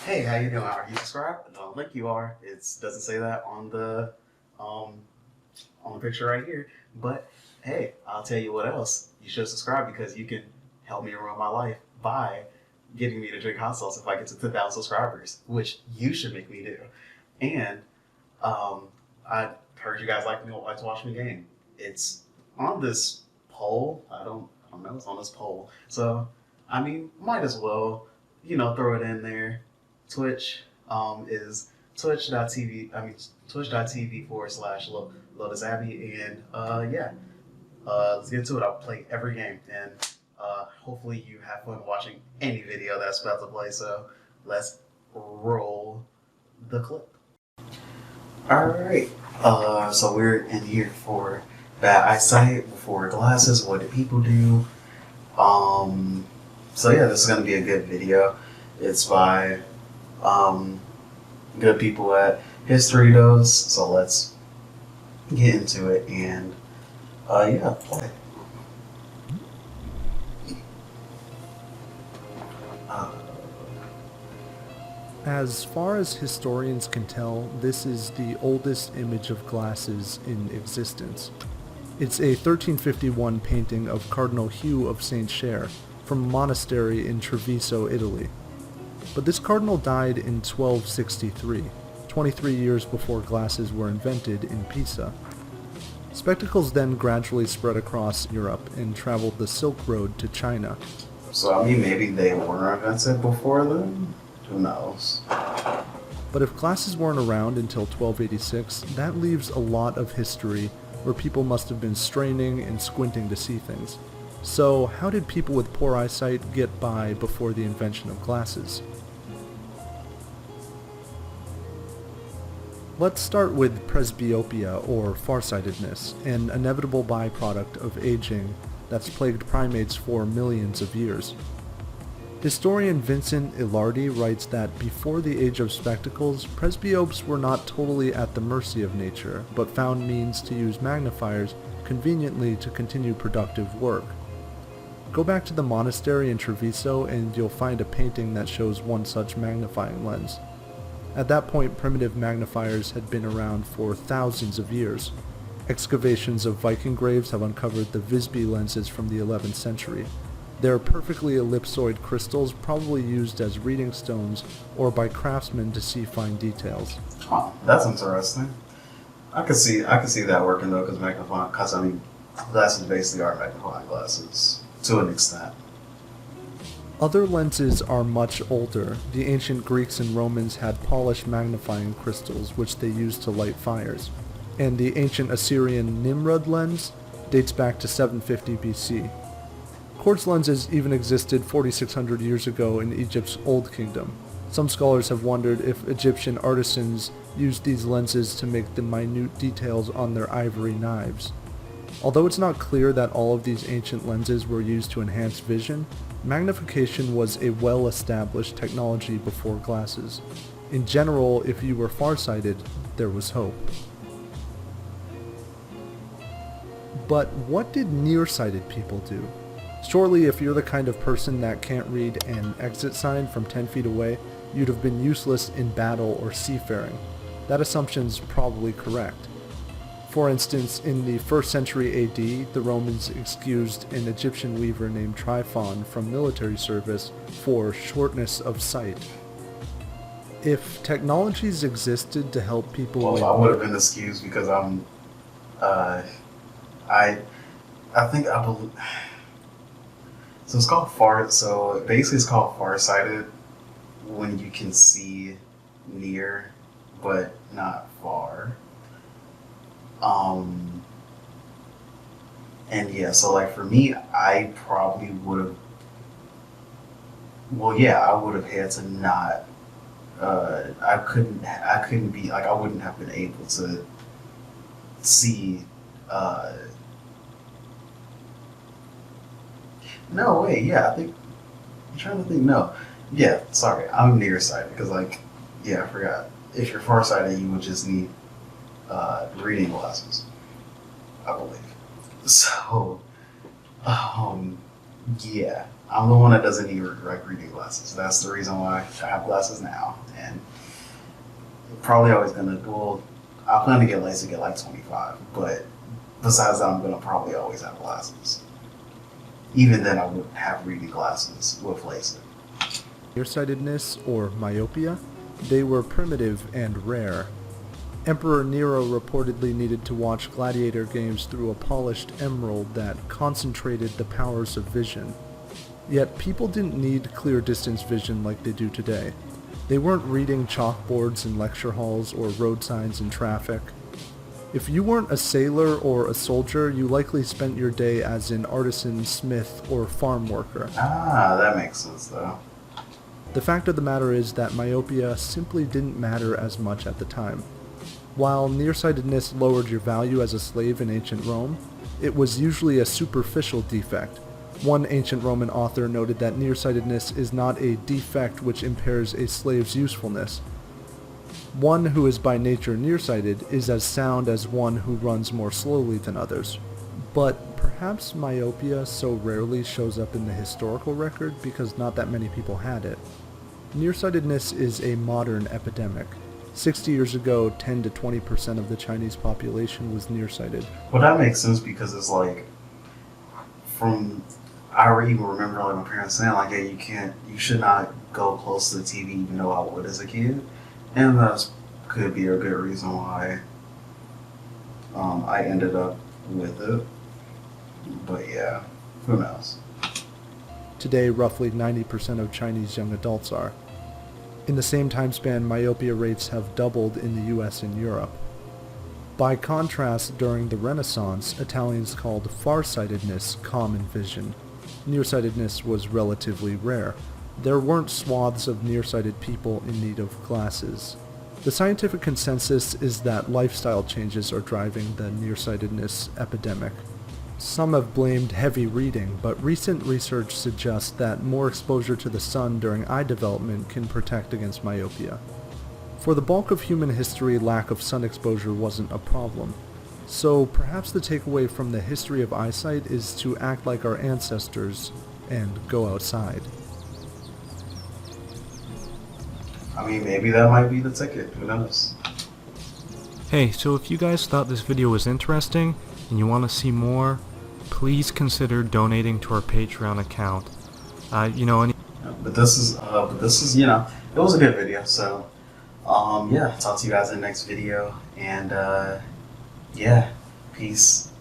Hey, how you doing? Are you subscribed? Don't think you are. It doesn't say that um on the picture right here. But hey, I'll tell you what else. You should subscribe because you can help me run my life by getting me to drink hot sauce if I get to 10,000 subscribers, which you should make me do. And um, I heard you guys like to watch me game. It's on this poll. I don't know. It's on this poll. So I mean, might as well throw it in there. Twitch is twitch.tv. I mean twitch.tv/Lo- Lotus Abbey. And yeah, let's get into it. I'll play every game, and hopefully you have fun watching any video that's about to play. So let's roll the clip. All right. So we're in here for bad eyesight, before glasses. What do people do? So yeah, this is gonna be a good video. It's by good people at History Knows. So let's get into it and yeah, play. Uh, As far as historians can tell, this is the oldest image of glasses in existence. It's a 1351 painting of Cardinal Hugh of St. Cher from a monastery in Treviso, Italy. But this cardinal died in 1263, 23 years before glasses were invented in Pisa. Spectacles then gradually spread across Europe and traveled the Silk Road to China. so I mean, maybe they were invented before then. Who knows? But if glasses weren't around until 1286, that leaves a lot of history where people must have been straining and squinting to see things. So how did people with poor eyesight get by before the invention of glasses? Let's start with presbyopia, or farsightedness, an inevitable byproduct of aging that's plagued primates for millions of years. Historian Vincent Ilardi writes that before the age of spectacles, presbyopes were not totally at the mercy of nature, but found means to use magnifiers conveniently to continue productive work. Go back to the monastery in Treviso and you'll find a painting that shows one such magnifying lens. At that point, primitive magnifiers had been around for thousands of years. Excavations of Viking graves have uncovered the Visby lenses from the 11th century. They're perfectly ellipsoid crystals, probably used as reading stones or by craftsmen to see fine details. Oh, that's interesting. I could see that working though, because I mean, glasses basically are magnifying glasses to an extent. Other lenses are much older. The ancient Greeks and Romans had polished magnifying crystals which they used to light fires. And the ancient Assyrian Nimrud lens dates back to 750 BC. Quartz lenses even existed 4,600 years ago in Egypt's Old Kingdom. Some scholars have wondered if Egyptian artisans used these lenses to make the minute details on their ivory knives. Although it's not clear that all of these ancient lenses were used to enhance vision, magnification was a well-established technology before glasses. In general, if you were farsighted, there was hope. But what did nearsighted people do? Surely if you're the kind of person that can't read an exit sign from 10 feet away, you'd have been useless in battle or seafaring. That assumption's probably correct. For instance, in the 1st century AD, the Romans excused an Egyptian weaver named Tryphon from military service for shortness of sight. If technologies existed to help people Well, with... I would have been excused because uh, I, I think I believe. So it's called far. So basically, it's called farsighted when you can see near, but not far. Um, and yeah, so like for me, I probably would have. Well, yeah, I would have had to not. I couldn't. I couldn't be like. I wouldn't have been able to see. No, wait. Yeah, I think. I'm trying to think. No. Yeah, sorry. I'm nearsighted because like, yeah, I forgot. If you're farsighted, you would just need reading glasses, I believe. So, yeah. I'm the one that doesn't need reading glasses. That's the reason why I have glasses now. And probably always gonna, well, I plan to get LASIK at like 25, but besides that, I'm gonna probably always have glasses. Even then, I would have reading glasses with LASIK. Nearsightedness, or myopia, they were primitive and rare. Emperor Nero reportedly needed to watch gladiator games through a polished emerald that concentrated the powers of vision. Yet people didn't need clear distance vision like they do today. They weren't reading chalkboards in lecture halls or road signs in traffic. If you weren't a sailor or a soldier, you likely spent your day as an artisan, smith, or farm worker. Ah, that makes sense though. The fact of the matter is that myopia simply didn't matter as much at the time. While nearsightedness lowered your value as a slave in ancient Rome, it was usually a superficial defect. One ancient Roman author noted that nearsightedness is not a defect which impairs a slave's usefulness. One who is by nature nearsighted is as sound as one who runs more slowly than others. But perhaps myopia so rarely shows up in the historical record because not that many people had it. Nearsightedness is a modern epidemic. 60 years ago, 10 to 20% of the Chinese population was nearsighted. Well, that makes sense because it's like, I even remember like my parents saying like, hey, you should not go close to the TV even though I would as a kid. And that could be a good reason why I ended up with it. But yeah, who knows? Today, roughly 90% of Chinese young adults are. In the same time span, myopia rates have doubled in the US and Europe. By contrast, during the Renaissance, Italians called farsightedness common vision. Nearsightedness was relatively rare. There weren't swaths of nearsighted people in need of glasses. The scientific consensus is that lifestyle changes are driving the nearsightedness epidemic. Some have blamed heavy reading, but recent research suggests that more exposure to the sun during eye development can protect against myopia. For the bulk of human history, lack of sun exposure wasn't a problem. So perhaps the takeaway from the history of eyesight is to act like our ancestors and go outside. I mean, maybe that might be the ticket. Who knows? Hey, so if you guys thought this video was interesting and you want to see more, please consider donating to our Patreon account. But this is, it was a good video. So, yeah, talk to you guys in the next video. And, yeah, peace.